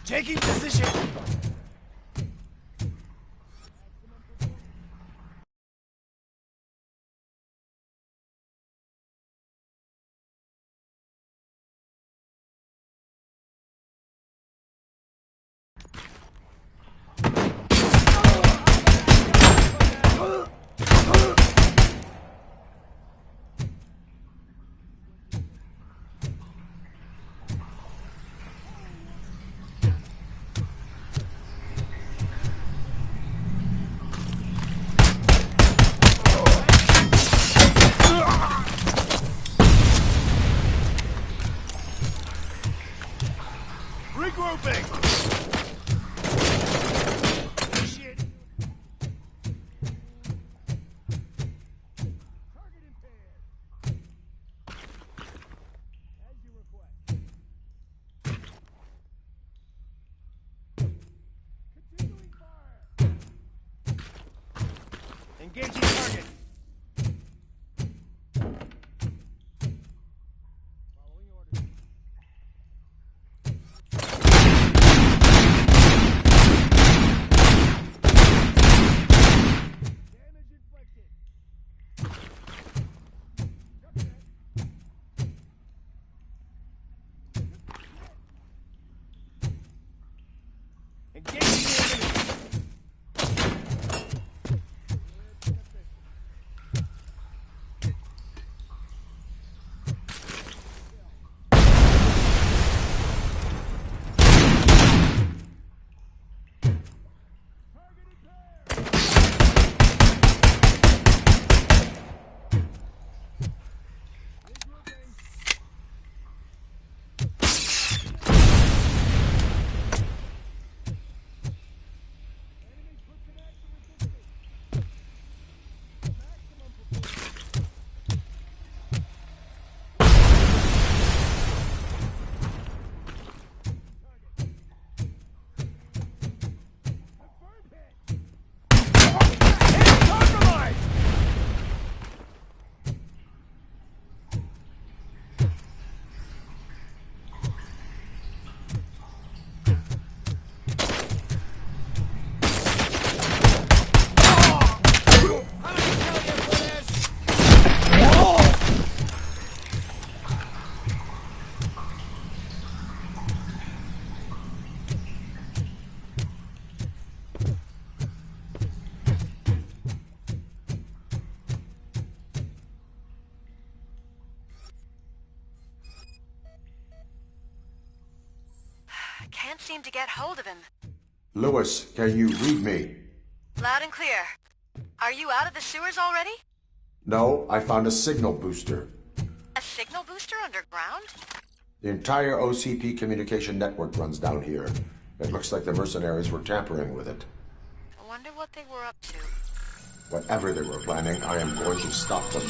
Taking position. Regrouping! Shit! Target impaired! As you request. Continuing fire! Engaging target! Following orders. Damage inflicted. Engaging the enemy. Can't seem to get hold of him. Lewis, can you read me? Loud and clear. Are you out of the sewers already? No, I found a signal booster. A signal booster underground? The entire OCP communication network runs down here. It looks like the mercenaries were tampering with it. I wonder what they were up to. Whatever they were planning, I am going to stop them.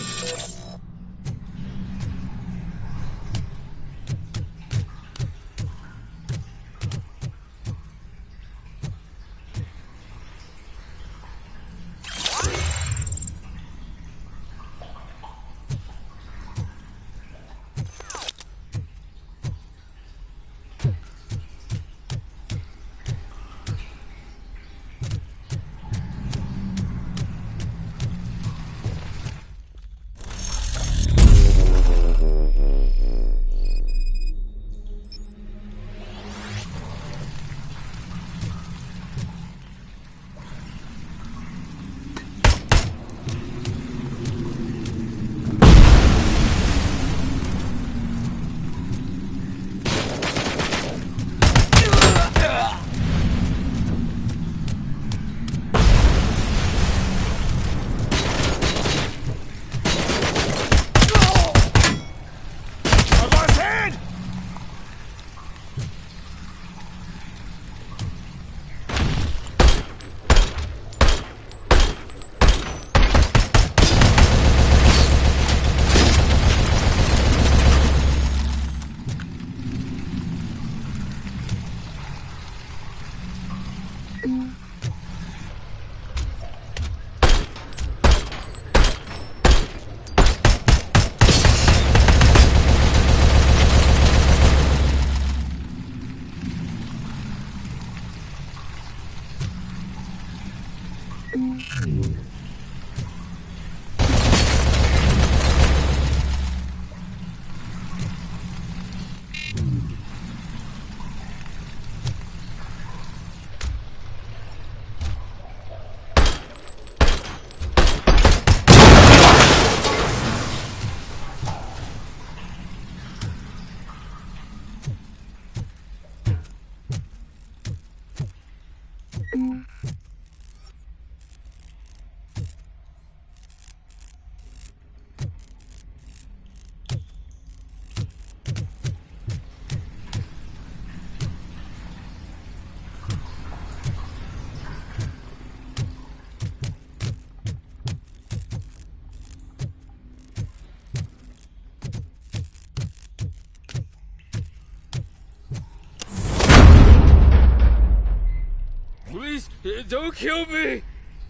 Don't kill me!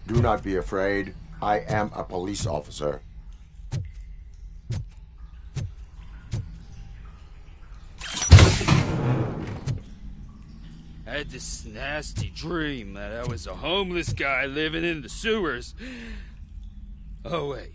Do not be afraid. I am a police officer. I had this nasty dream that I was a homeless guy living in the sewers. Oh, wait.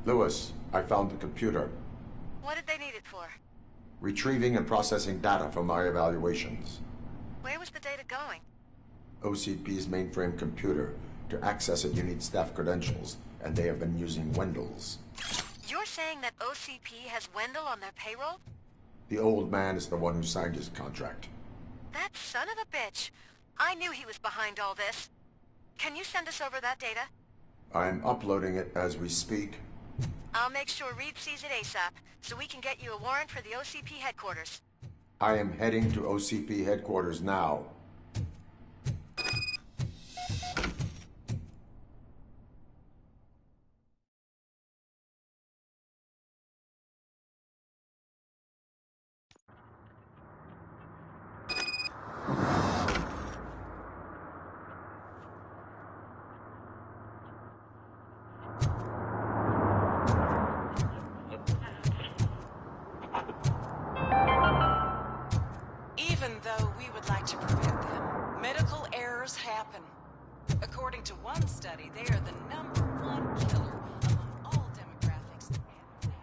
Lewis, I found the computer. What did they need it for? Retrieving and processing data from my evaluations. Where was the data going? OCP's mainframe computer. To access it, you need staff credentials, and they have been using Wendell's. You're saying that OCP has Wendell on their payroll? The old man is the one who signed his contract. That son of a bitch. I knew he was behind all this. Can you send us over that data? I'm uploading it as we speak. I'll make sure Reed sees it ASAP, so we can get you a warrant for the OCP headquarters. I am heading to OCP headquarters now. Even though we would like to prevent them, medical errors happen. According to one study, they are the #1 killer among all demographics and names.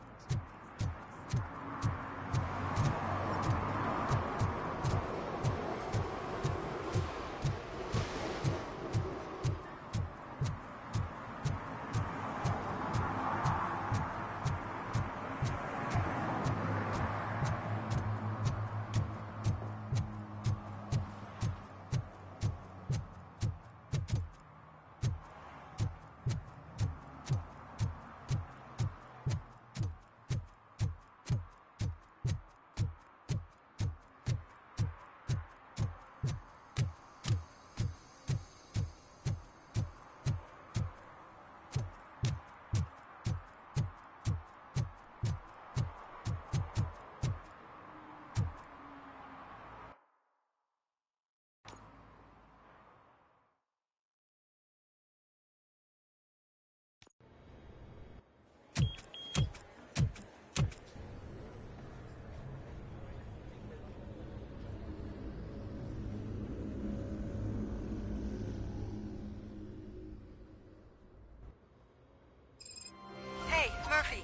Hey, Murphy.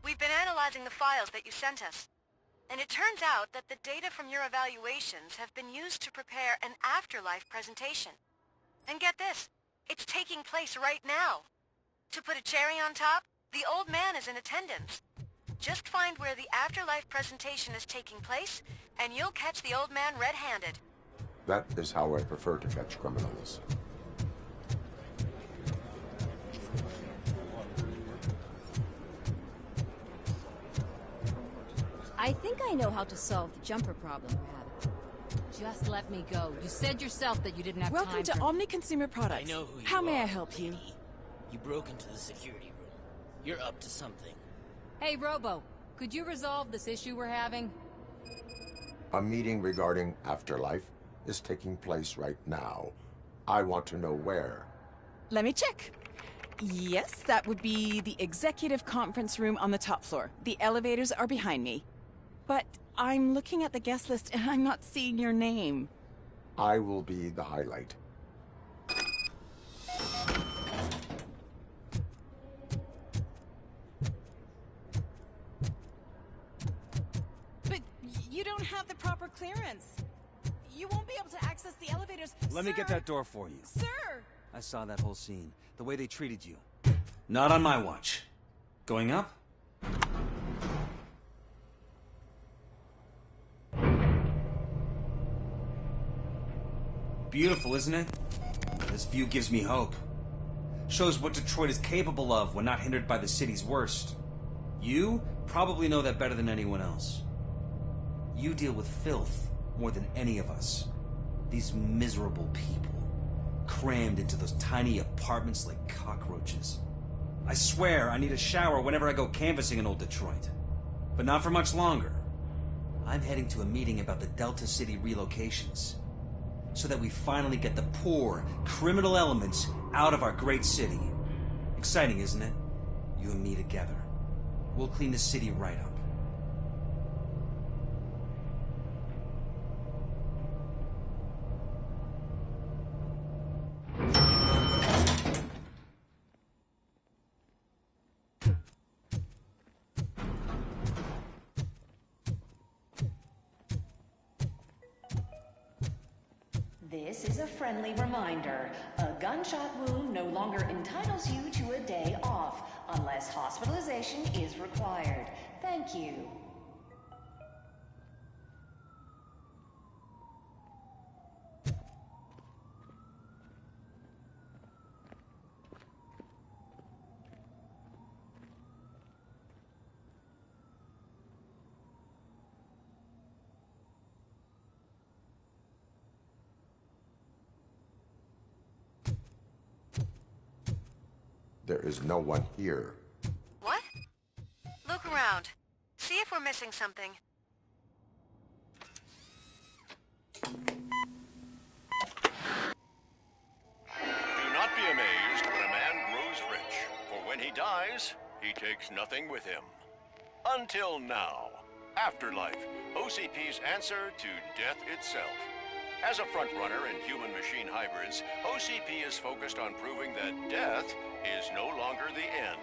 We've been analyzing the files that you sent us. And it turns out that the data from your evaluations have been used to prepare an afterlife presentation. And get this, it's taking place right now. To put a cherry on top, the old man is in attendance. Just find where the afterlife presentation is taking place, and you'll catch the old man red-handed. That is how I prefer to catch criminals. I think I know how to solve the jumper problem we're having. Just let me go. You said yourself that you didn't have Welcome time to for... Omni Consumer Products. I know who you How may are, I help you? lady. You broke into the security room. You're up to something. Hey, Robo, could you resolve this issue we're having? A meeting regarding afterlife is taking place right now. I want to know where. Let me check. Yes, that would be the executive conference room on the top floor. The elevators are behind me. But I'm looking at the guest list and I'm not seeing your name. I will be the highlight. But you don't have the proper clearance. You won't be able to access the elevators. Let me get Sir! that door for you. Sir! I saw that whole scene. The way they treated you. Not on my watch. Going up? Beautiful, isn't it? This view gives me hope. Shows what Detroit is capable of when not hindered by the city's worst. You probably know that better than anyone else. You deal with filth more than any of us. These miserable people, crammed into those tiny apartments like cockroaches. I swear I need a shower whenever I go canvassing in old Detroit. But not for much longer. I'm heading to a meeting about the Delta City relocations, so that we finally get the poor, criminal elements out of our great city. Exciting, isn't it? You and me together. We'll clean the city right up. This is a friendly reminder. A gunshot wound no longer entitles you to a day off, unless hospitalization is required. Thank you. There is no one here. What? Look around. See if we're missing something. Do not be amazed when a man grows rich, for when he dies, he takes nothing with him. Until now. Afterlife, OCP's answer to death itself. As a frontrunner in human-machine hybrids, OCP is focused on proving that death is no longer the end.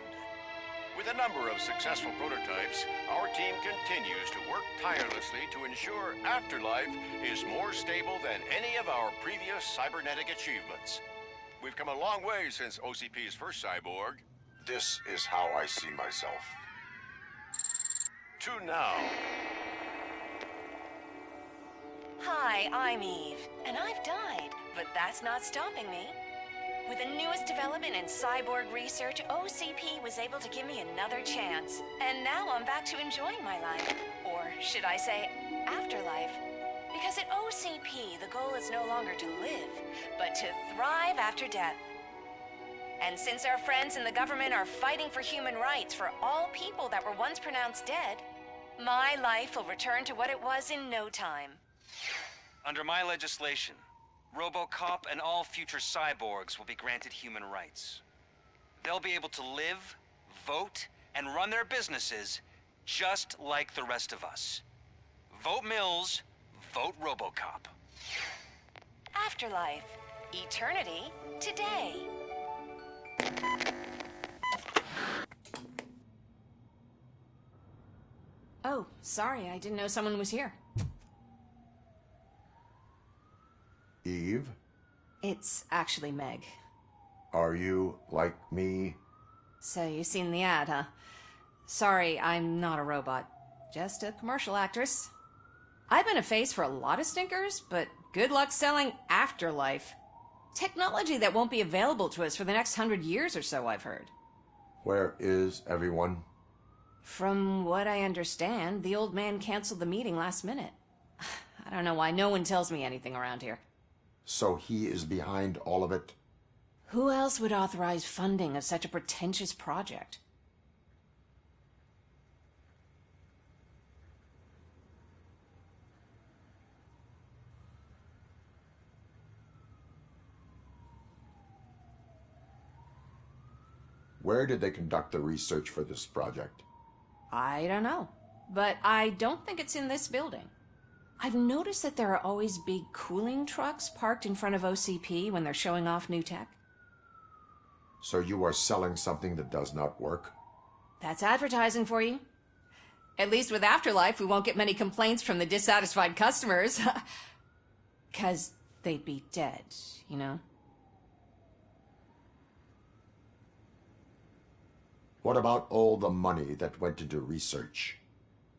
With a number of successful prototypes, our team continues to work tirelessly to ensure Afterlife is more stable than any of our previous cybernetic achievements. We've come a long way since OCP's first cyborg. This is how I see myself. To now. Hi, I'm Eve, and I've died, but that's not stopping me. With the newest development in cyborg research, OCP was able to give me another chance. And now I'm back to enjoying my life. Or should I say, afterlife? Because at OCP, the goal is no longer to live, but to thrive after death. And since our friends in the government are fighting for human rights for all people that were once pronounced dead, my life will return to what it was in no time. Under my legislation, Robocop and all future cyborgs will be granted human rights. They'll be able to live, vote, and run their businesses just like the rest of us. Vote Mills, vote Robocop. Afterlife. Eternity today. Oh, sorry, I didn't know someone was here. Eve, It's actually Meg. are you like me? So you've seen the ad, huh? Sorry, I'm not a robot. Just a commercial actress. I've been a face for a lot of stinkers, but good luck selling Afterlife. Technology that won't be available to us for the next 100 years or so, I've heard. Where is everyone? From what I understand, the old man canceled the meeting last minute. I don't know why no one tells me anything around here. So he is behind all of it? Who else would authorize funding of such a pretentious project? Where did they conduct the research for this project? I don't know, but I don't think it's in this building. I've noticed that there are always big cooling trucks parked in front of OCP when they're showing off new tech. So you are selling something that does not work? That's advertising for you. At least with Afterlife, we won't get many complaints from the dissatisfied customers. 'Cause they'd be dead, you know? What about all the money that went into research?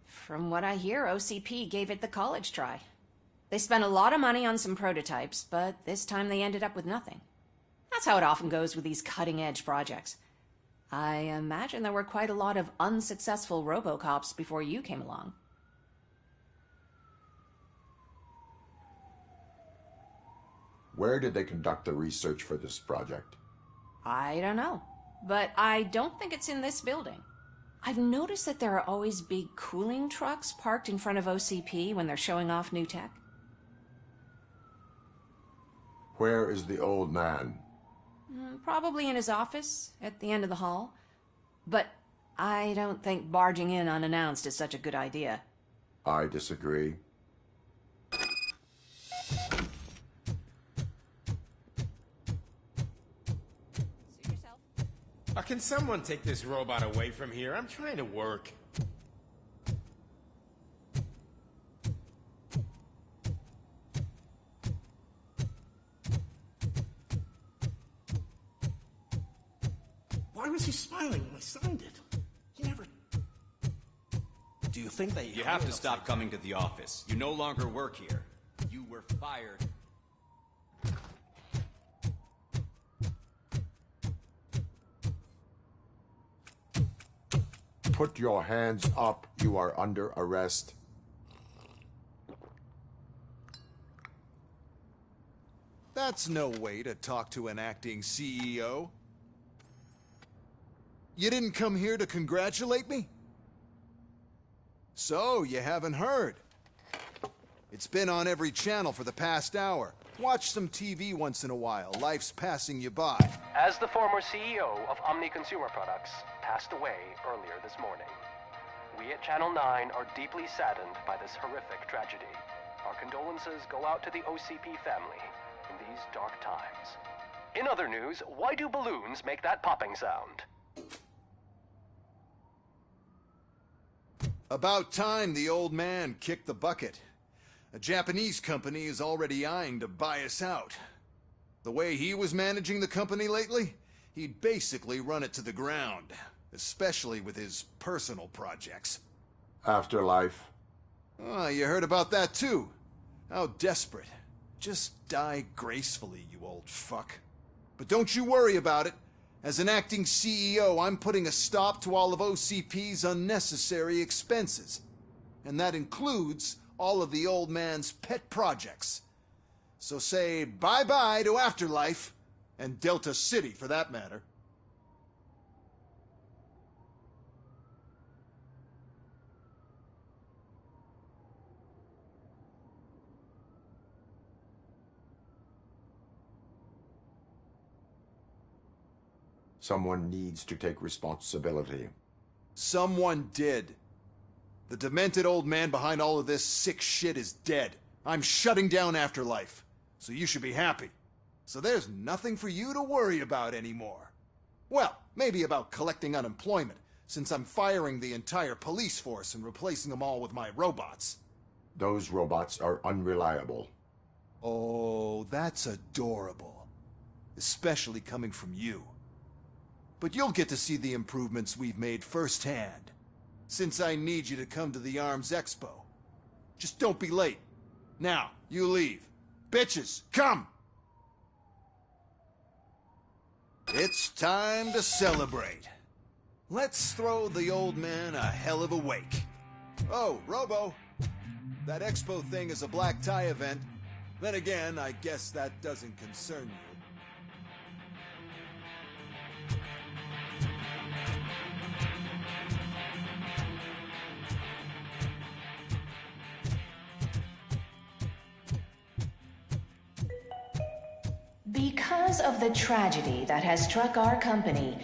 From what I hear, OCP gave it the college try. They spent a lot of money on some prototypes, but this time they ended up with nothing. That's how it often goes with these cutting-edge projects. I imagine there were quite a lot of unsuccessful Robocops before you came along. Where did they conduct the research for this project? I don't know, but I don't think it's in this building. I've noticed that there are always big cooling trucks parked in front of OCP when they're showing off new tech. Where is the old man? Probably in his office, at the end of the hall. But I don't think barging in unannounced is such a good idea. I disagree. Can someone take this robot away from here? I'm trying to work. Why was he smiling when I signed it? He never... Do you think they... You have to stop coming to the office. You no longer work here. You were fired. Put your hands up. You are under arrest. That's no way to talk to an acting CEO. You didn't come here to congratulate me? So, you haven't heard. It's been on every channel for the past hour. Watch some TV once in a while. Life's passing you by. As the former CEO of Omni Consumer Products passed away earlier this morning, we at Channel 9 are deeply saddened by this horrific tragedy. Our condolences go out to the OCP family in these dark times. In other news, why do balloons make that popping sound? About time the old man kicked the bucket. A Japanese company is already eyeing to buy us out. The way he was managing the company lately, he'd basically run it to the ground, especially with his personal projects. Afterlife. Oh, you heard about that too. How desperate. Just die gracefully, you old fuck. But don't you worry about it. As an acting CEO, I'm putting a stop to all of OCP's unnecessary expenses. And that includes all of the old man's pet projects. So say bye-bye to Afterlife, and Delta City for that matter. Someone needs to take responsibility. Someone did. The demented old man behind all of this sick shit is dead. I'm shutting down Afterlife, so you should be happy. So there's nothing for you to worry about anymore. Well, maybe about collecting unemployment, since I'm firing the entire police force and replacing them all with my robots. Those robots are unreliable. Oh, that's adorable. Especially coming from you. But you'll get to see the improvements we've made firsthand, since I need you to come to the ARMS Expo. Just don't be late. Now, you leave. Bitches, come! It's time to celebrate. Let's throw the old man a hell of a wake. Oh, Robo, that Expo thing is a black tie event. Then again, I guess that doesn't concern you. Because of the tragedy that has struck our company,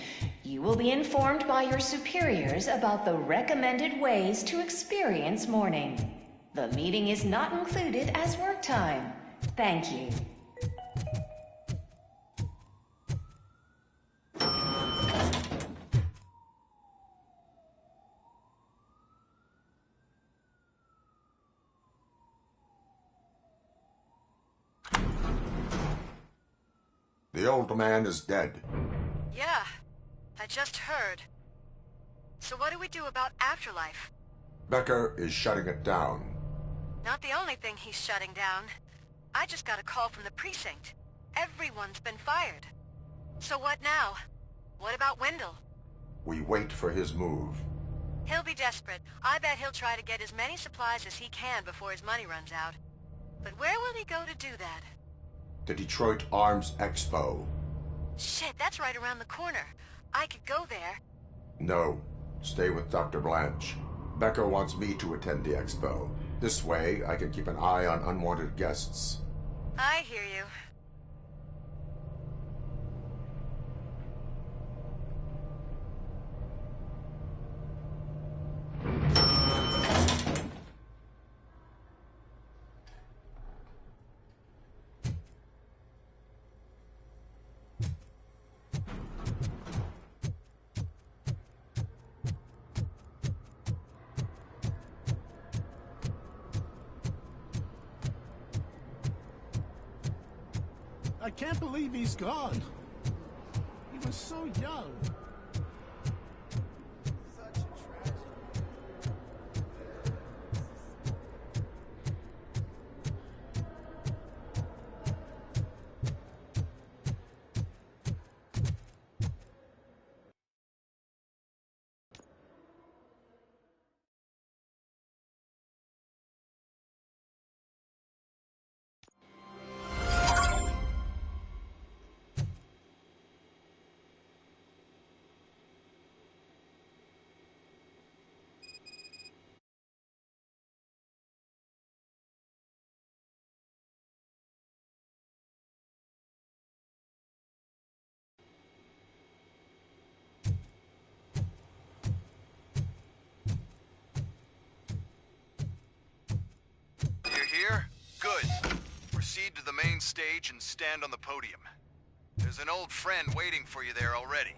you will be informed by your superiors about the recommended ways to experience mourning. The meeting is not included as work time. Thank you. The old man is dead. Yeah, I just heard. So what do we do about Afterlife? Becker is shutting it down. Not the only thing he's shutting down. I just got a call from the precinct. Everyone's been fired. So what now? What about Wendell? We wait for his move. He'll be desperate. I bet he'll try to get as many supplies as he can before his money runs out. But where will he go to do that? The Detroit Arms Expo. Shit, that's right around the corner. I could go there. No. Stay with Dr. Blanche. Becker wants me to attend the expo. This way, I can keep an eye on unwanted guests. I hear you. I can't believe he's gone. He was so young. the main stage and stand on the podium. There's an old friend waiting for you there already.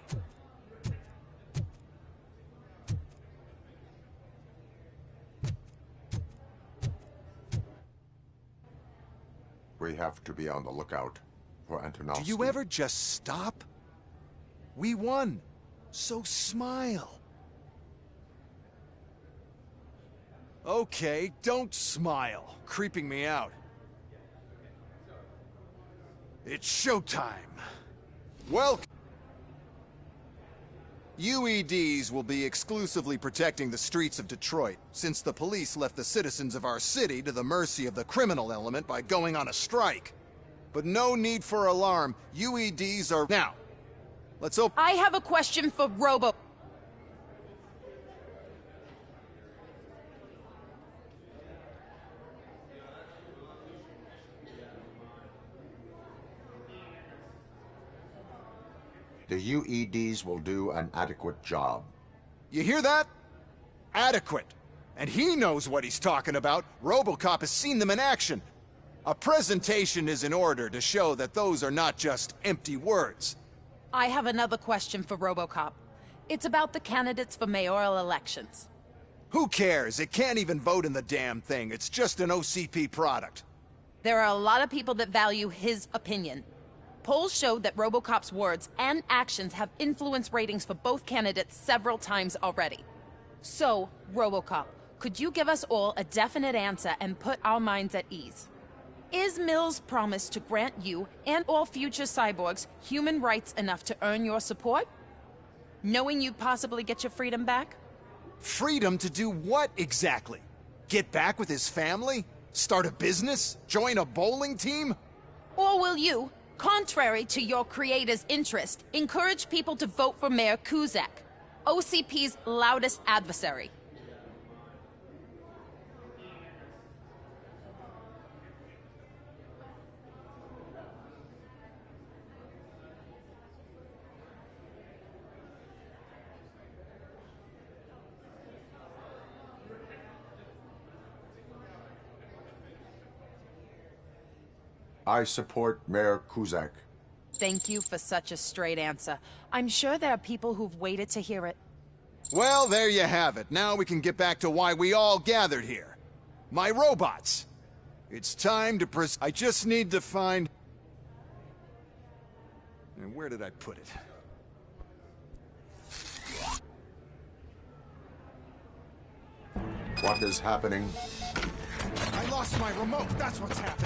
We have to be on the lookout for Antonovsky. Do you ever just stop? We won, so smile. Okay, don't smile. Creeping me out. It's showtime. Welcome. UEDs will be exclusively protecting the streets of Detroit, since the police left the citizens of our city to the mercy of the criminal element by going on a strike. But no need for alarm. UEDs are... Now, let's open... I have a question for Robo... The UEDs will do an adequate job. You hear that? Adequate. And he knows what he's talking about. Robocop has seen them in action. A presentation is in order to show that those are not just empty words. I have another question for Robocop. It's about the candidates for mayoral elections. Who cares? It can't even vote in the damn thing. It's just an OCP product. There are a lot of people that value his opinion. Polls showed that Robocop's words and actions have influenced ratings for both candidates several times already. So, Robocop, could you give us all a definite answer and put our minds at ease? Is Mills' promise to grant you and all future cyborgs human rights enough to earn your support? Knowing you'd possibly get your freedom back? Freedom to do what exactly? Get back with his family? Start a business? Join a bowling team? Or will you, contrary to your creator's interest, encourage people to vote for Mayor Kuzak, OCP's loudest adversary? I support Mayor Kuzak. Thank you for such a straight answer. I'm sure there are people who've waited to hear it. Well, there you have it. Now we can get back to why we all gathered here. My robots. It's time to I just need to find... And where did I put it? What is happening? I lost my remote, that's what's happening.